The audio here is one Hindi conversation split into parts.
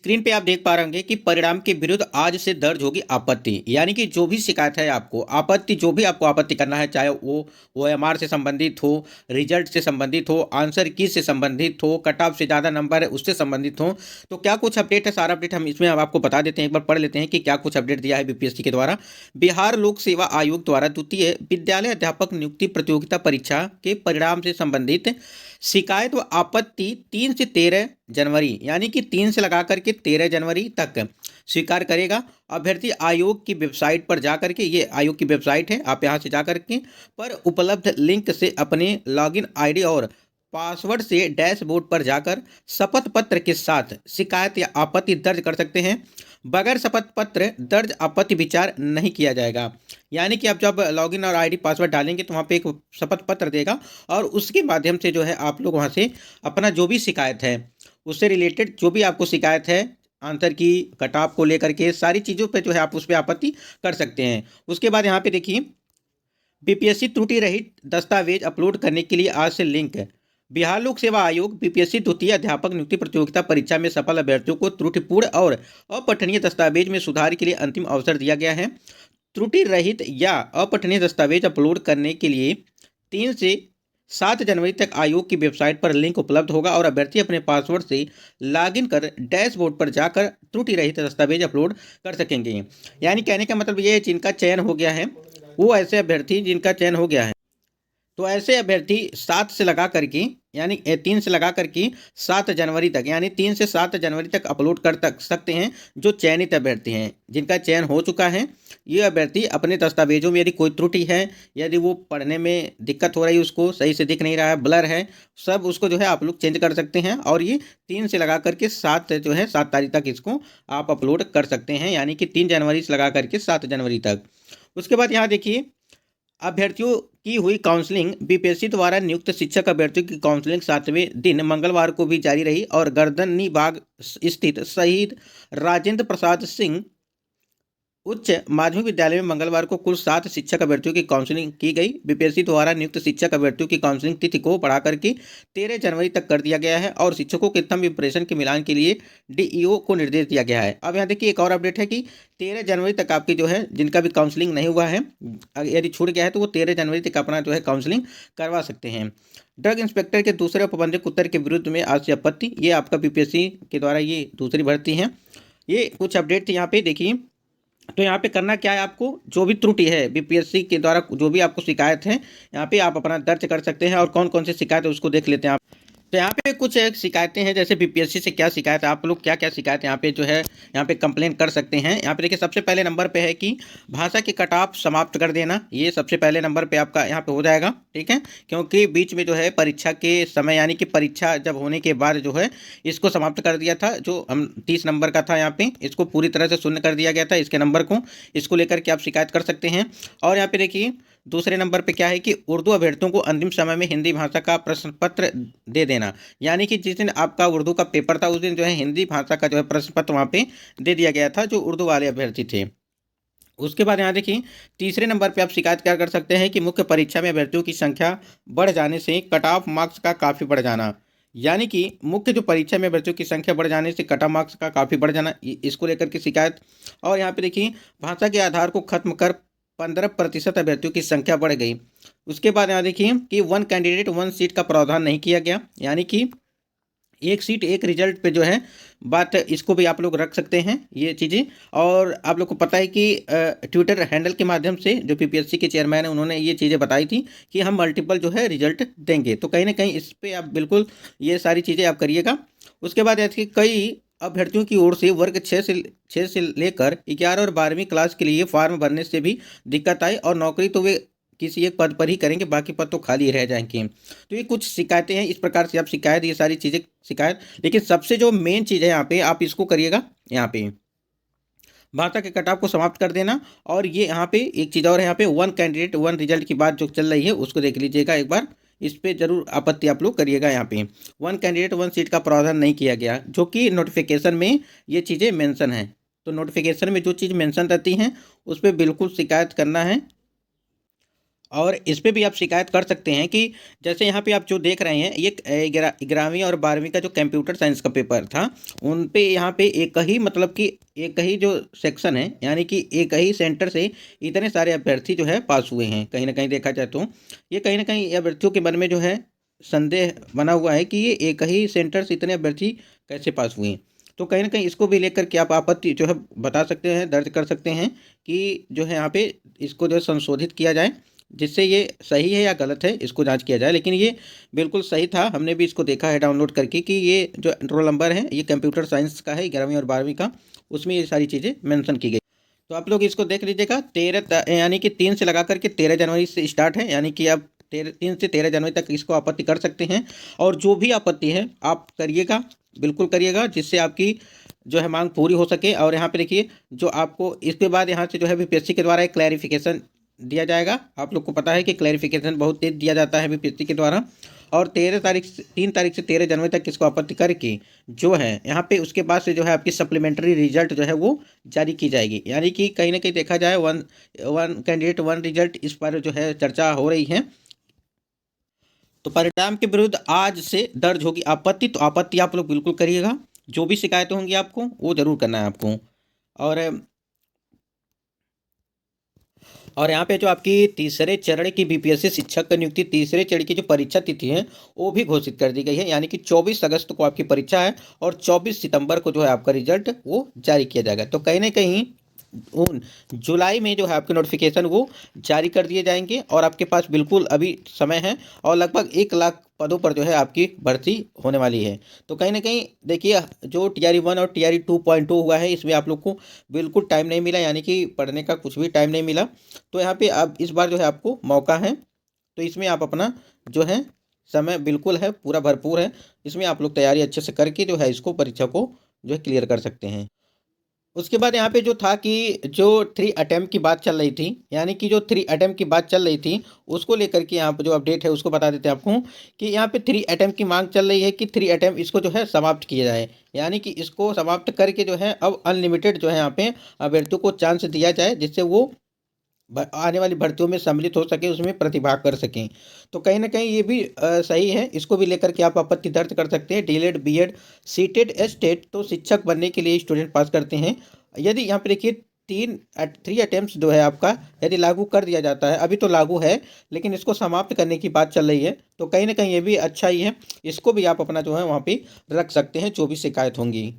स्क्रीन पे आप देख पा रहे होंगे कि परिणाम के विरुद्ध आज से दर्ज होगी आपत्ति। यानी कि जो भी शिकायत है आपको आपत्ति, जो भी आपको आपत्ति करना है, चाहे वो ओएमआर से संबंधित हो, रिजल्ट से संबंधित हो, आंसर की से संबंधित हो, कट ऑफ से ज़्यादा नंबर है उससे संबंधित हो, तो क्या कुछ अपडेट है, सारा अपडेट हम इसमें हम आपको बता देते हैं। एक बार पढ़ लेते हैं कि क्या कुछ अपडेट दिया है बीपीएससी के द्वारा। बिहार लोक सेवा आयोग द्वारा द्वितीय विद्यालय अध्यापक नियुक्ति प्रतियोगिता परीक्षा के परिणाम से संबंधित शिकायत व आपत्ति 3 से 13 जनवरी, यानी कि 3 से लगा करके 13 जनवरी तक स्वीकार करेगा। अभ्यर्थी आयोग की वेबसाइट पर जाकर के, ये आयोग की वेबसाइट है, आप यहाँ से जाकर के पर उपलब्ध लिंक से अपने लॉगिन आईडी और पासवर्ड से डैशबोर्ड पर जाकर शपथ पत्र के साथ शिकायत या आपत्ति दर्ज कर सकते हैं। बगैर शपथ पत्र दर्ज आपत्ति विचार नहीं किया जाएगा। यानी कि आप जब लॉगिन और आईडी पासवर्ड डालेंगे तो वहाँ पे एक शपथ पत्र देगा और उसके माध्यम से जो है आप लोग वहाँ से अपना जो भी शिकायत है, उससे रिलेटेड जो भी आपको शिकायत है, आंसर की, कट ऑफ को लेकर के सारी चीज़ों पे जो है आप उस पर आपत्ति कर सकते हैं। उसके बाद यहाँ पे देखिए, बीपीएससी त्रुटि रहित दस्तावेज अपलोड करने के लिए आज से लिंक है। बिहार लोक सेवा आयोग बीपीएससी द्वितीय अध्यापक नियुक्ति प्रतियोगिता परीक्षा में सफल अभ्यर्थियों को त्रुटिपूर्ण और अपठनीय दस्तावेज में सुधार के लिए अंतिम अवसर दिया गया है। त्रुटि रहित या अपठनीय दस्तावेज अपलोड करने के लिए 3 से 7 जनवरी तक आयोग की वेबसाइट पर लिंक उपलब्ध होगा और अभ्यर्थी अपने पासवर्ड से लॉगिन कर डैशबोर्ड पर जाकर त्रुटि रहित दस्तावेज अपलोड कर सकेंगे। यानी कहने का मतलब ये है, जिनका चयन हो गया है वो ऐसे अभ्यर्थी जिनका चयन हो गया है, तो ऐसे अभ्यर्थी 7 से लगा करके, यानी 3 से लगा करके 7 जनवरी तक, यानी 3 से 7 जनवरी तक अपलोड कर सकते हैं। जो चयनित अभ्यर्थी हैं, जिनका चयन हो चुका है, ये अभ्यर्थी अपने दस्तावेजों में यदि कोई त्रुटि है, यदि वो पढ़ने में दिक्कत हो रही है, उसको सही से दिख नहीं रहा है, ब्लर है, सब उसको जो है आप लोग चेंज कर सकते हैं। और ये 3 से लगा करके 7 जो है 7 तारीख तक इसको आप अपलोड कर सकते हैं, यानी कि 3 जनवरी से लगा करके 7 जनवरी तक। उसके बाद यहाँ देखिए, अभ्यर्थियों की हुई काउंसलिंग। बीपीएससी द्वारा नियुक्त शिक्षक अभ्यर्थियों की काउंसलिंग 7वें दिन मंगलवार को भी जारी रही और गर्दनी बाग स्थित शहीद राजेंद्र प्रसाद सिंह उच्च माध्यमिक विद्यालय में मंगलवार को कुल 7 शिक्षक अभ्यर्थियों की काउंसलिंग की गई। बीपीएससी द्वारा नियुक्त शिक्षक अभ्यर्थियों की काउंसलिंग तिथि को बढ़ा करके 13 जनवरी तक कर दिया गया है और शिक्षकों के थंब इंप्रेशन के मिलान के लिए डीईओ को निर्देश दिया गया है। अब यहाँ देखिए एक और अपडेट है कि 13 जनवरी तक आपकी जो है, जिनका भी काउंसलिंग नहीं हुआ है, यदि छूट गया है तो वो 13 जनवरी तक अपना जो है काउंसलिंग करवा सकते हैं। ड्रग इंस्पेक्टर के दूसरे उपबंधक उत्तर के विरुद्ध में आज से आपत्ति। ये आपका बीपीएससी के द्वारा ये दूसरी भर्ती है। ये कुछ अपडेट थे यहाँ पे देखिए। तो यहाँ पे करना क्या है, आपको जो भी त्रुटि है बीपीएससी के द्वारा, जो भी आपको शिकायत है, यहाँ पे आप अपना दर्ज कर सकते हैं। और कौन कौन सी शिकायत है उसको देख लेते हैं आप। तो यहाँ पे कुछ शिकायतें हैं, जैसे बीपीएससी से क्या शिकायत है, आप लोग क्या क्या शिकायत यहाँ पे जो है यहाँ पे कंप्लेन कर सकते हैं। यहाँ पे देखिए, सबसे पहले नंबर पे है कि भाषा के कट ऑफ समाप्त कर देना। ये सबसे पहले नंबर पे आपका यहाँ पे हो जाएगा, ठीक है, क्योंकि बीच में जो है परीक्षा के समय, यानी कि परीक्षा जब होने के बाद जो है इसको समाप्त कर दिया था। जो हम 30 नंबर का था, यहाँ पे इसको पूरी तरह से शून्य कर दिया गया था, इसके नंबर को। इसको लेकर के आप शिकायत कर सकते हैं। और यहाँ पे देखिए दूसरे नंबर पे क्या है कि उर्दू अभ्यर्थियों को अंतिम समय में हिंदी भाषा का प्रश्न पत्र दे देना। यानी कि जिस दिन आपका उर्दू का पेपर था, उस दिन जो है हिंदी भाषा का जो है प्रश्न पत्र वहाँ पे दे दिया गया था, जो उर्दू वाले अभ्यर्थी थे। उसके बाद यहाँ देखिए, तीसरे नंबर पे आप शिकायत क्या कर सकते हैं कि मुख्य परीक्षा में अभ्यर्थियों की संख्या बढ़ जाने से कट ऑफ मार्क्स का काफ़ी बढ़ जाना। यानी कि मुख्य जो परीक्षा में अभ्यर्थियों की संख्या बढ़ जाने से कट ऑफ मार्क्स का काफ़ी बढ़ जाना, इसको लेकर के शिकायत। और यहाँ पे देखिए, भाषा के आधार को खत्म कर 15% अभ्यर्थियों की संख्या बढ़ गई। उसके बाद यहाँ देखिए कि 1 कैंडिडेट 1 सीट का प्रावधान नहीं किया गया, यानी कि 1 सीट 1 रिजल्ट पे जो है बात, इसको भी आप लोग रख सकते हैं ये चीज़ें। और आप लोग को पता है कि ट्विटर हैंडल के माध्यम से जो पीपीएससी के चेयरमैन है, उन्होंने ये चीज़ें बताई थी कि हम मल्टीपल जो है रिजल्ट देंगे। तो कहीं ना कहीं इस पर आप बिल्कुल ये सारी चीज़ें आप करिएगा। उसके बाद ऐसे कई अभ्यर्थियों की ओर से वर्ग 6 से लेकर 11 और 12वीं क्लास के लिए फॉर्म भरने से भी दिक्कत आई और नौकरी तो वे किसी एक पद पर ही करेंगे, बाकी पद तो खाली रह जाएंगे। तो ये कुछ शिकायतें हैं, इस प्रकार से आप शिकायत, ये सारी चीज़ें शिकायत। लेकिन सबसे जो मेन चीज़ है यहाँ पे, आप इसको करिएगा, यहाँ पे भाषा के कटाव को समाप्त कर देना। और ये यहाँ पे एक चीज़ और है, यहाँ पे 1 कैंडिडेट 1 रिजल्ट की बात जो चल रही है उसको देख लीजिएगा एक बार। इस पे जरूर आपत्ति आप लोग करिएगा। यहाँ पे 1 कैंडिडेट 1 सीट का प्रावधान नहीं किया गया, जो कि नोटिफिकेशन में ये चीज़ें मेंशन है। तो नोटिफिकेशन में जो चीज़ मेंशन रहती हैं उस पर बिल्कुल शिकायत करना है। और इस पे भी आप शिकायत कर सकते हैं कि जैसे यहाँ पे आप जो देख रहे हैं ये 11वीं और 12वीं का जो कंप्यूटर साइंस का पेपर था, उन पे यहाँ पे एक ही मतलब कि एक ही जो सेक्शन है, यानी कि एक ही सेंटर से इतने सारे अभ्यर्थी जो है पास हुए हैं। कहीं ना कहीं देखा जाए तो ये कहीं ना कहीं अभ्यर्थियों के मन में जो है संदेह बना हुआ है कि ये एक ही सेंटर से इतने अभ्यर्थी कैसे पास हुए। तो कहीं ना कहीं इसको भी लेकर के आप आपत्ति जो है बता सकते हैं, दर्ज कर सकते हैं कि जो है यहाँ पे इसको जो है संशोधित किया जाए, जिससे ये सही है या गलत है इसको जांच किया जाए। लेकिन ये बिल्कुल सही था, हमने भी इसको देखा है डाउनलोड करके कि ये जो रोल नंबर है ये कंप्यूटर साइंस का है, 11वीं और 12वीं का, उसमें ये सारी चीज़ें मेंशन की गई। तो आप लोग इसको देख लीजिएगा। 13 यानी कि 3 से लगा करके 13 जनवरी से स्टार्ट है, यानी कि आप 3 से 13 जनवरी तक इसको आपत्ति कर सकते हैं। और जो भी आपत्ति है आप करिएगा, बिल्कुल करिएगा, जिससे आपकी जो है मांग पूरी हो सके। और यहाँ पे देखिए जो आपको इसके बाद यहाँ से जो है बीपीएससी के द्वारा एक क्लैरिफिकेशन दिया जाएगा। आप लोग को पता है कि क्लैरिफिकेशन बहुत तेज दिया जाता है बीपीएससी के द्वारा। और 3 तारीख से 13 जनवरी तक इसको आपत्ति करके जो है यहाँ पे उसके बाद से जो है आपकी सप्लीमेंट्री रिजल्ट जो है वो जारी की जाएगी। यानी कि कहीं ना कहीं देखा जाए वन कैंडिडेट वन रिजल्ट, इस पर जो है चर्चा हो रही है। तो परिणाम के विरुद्ध आज से दर्ज होगी आपत्ति, तो आपत्ति आप लोग बिल्कुल करिएगा। जो भी शिकायतें होंगी आपको वो जरूर करना है आपको। और और यहाँ पे जो आपकी तीसरे चरण की बीपीएससी शिक्षक की नियुक्ति तीसरे चरण की जो परीक्षा तिथि है वो भी घोषित कर दी गई है। यानी कि 24 अगस्त को आपकी परीक्षा है और 24 सितंबर को जो है आपका रिजल्ट वो जारी किया जाएगा। तो कहीं ना कहीं जुलाई में जो है आपके नोटिफिकेशन वो जारी कर दिए जाएंगे और आपके पास बिल्कुल अभी समय है। और लगभग 1 लाख पदों पर जो है आपकी भर्ती होने वाली है। तो कहीं ना कहीं देखिए जो TRE 1 और TRE 2.2 हुआ है इसमें आप लोग को बिल्कुल टाइम नहीं मिला, यानी कि पढ़ने का कुछ भी टाइम नहीं मिला। तो यहाँ पे अब इस बार जो है आपको मौका है, तो इसमें आप अपना जो है समय बिल्कुल है पूरा भरपूर है, इसमें आप लोग तैयारी अच्छे से करके जो है इसको परीक्षा को जो है क्लियर कर सकते हैं। उसके बाद यहाँ पे जो था कि जो 3 अटेम्प्ट की बात चल रही थी, यानी कि जो 3 अटेम्प्ट की बात चल रही थी उसको लेकर के यहाँ पे जो अपडेट है उसको बता देते हैं आपको कि यहाँ पे 3 अटेम्प्ट की मांग चल रही है कि 3 अटेम्प्ट इसको जो है समाप्त किया जाए। यानी कि इसको समाप्त करके जो है अब अनलिमिटेड जो है यहाँ पे अभ्यर्थियों को चांस दिया जाए, जिससे वो आने वाली भर्तियों में सम्मिलित हो सके, उसमें प्रतिभाग कर सकें। तो कहीं ना कहीं ये भी सही है, इसको भी लेकर के आप आपत्ति दर्ज कर सकते हैं। डीएलएड बीएड सीटेड एस्टेट तो शिक्षक बनने के लिए स्टूडेंट पास करते हैं। यदि यहाँ पे देखिए 3 अटेम्प्ट जो है आपका यदि लागू कर दिया जाता है, अभी तो लागू है लेकिन इसको समाप्त करने की बात चल रही है, तो कहीं ना कहीं ये भी अच्छा ही है। इसको भी आप अपना जो है वहाँ पे रख सकते हैं जो भी शिकायत होंगी।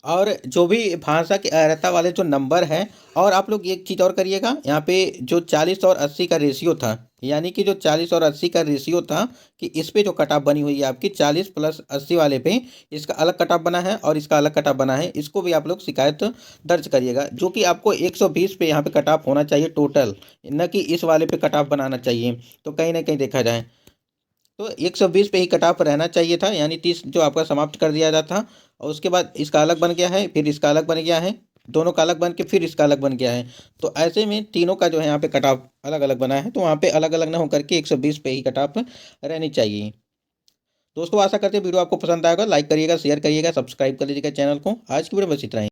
और जो भी भाषा की अर्हता वाले जो नंबर हैं, और आप लोग एक चीज़ और करिएगा, यहाँ पे जो 40 और 80 का रेशियो था, यानी कि जो 40 और 80 का रेशियो था कि इस पे जो कट ऑफ बनी हुई है आपकी 40 प्लस 80 वाले पे, इसका अलग कट ऑफ बना है और इसका अलग कट ऑफ बना है, इसको भी आप लोग शिकायत दर्ज करिएगा। जो कि आपको 120 पे यहाँ पे कट ऑफ होना चाहिए टोटल, न कि इस वाले पे कट ऑफ बनाना चाहिए। तो कहीं ना कहीं देखा जाए तो 120 पे ही कट ऑफ रहना चाहिए था, यानी 30 जो आपका समाप्त कर दिया जाता था। और उसके बाद इसका अलग बन गया है, फिर इसका अलग बन गया है, दोनों का अलग बन के फिर इसका अलग बन गया है। तो ऐसे में तीनों का जो है यहाँ पे कट ऑफ अलग अलग बना है, तो वहाँ पे अलग अलग ना होकर के 120 पे ही कट ऑफ रहनी चाहिए। दोस्तों आशा करते हैं वीडियो आपको पसंद आएगा, लाइक करिएगा, शेयर करिएगा, सब्सक्राइब कर लीजिएगा चैनल को। आज की वीडियो बस इतना ही।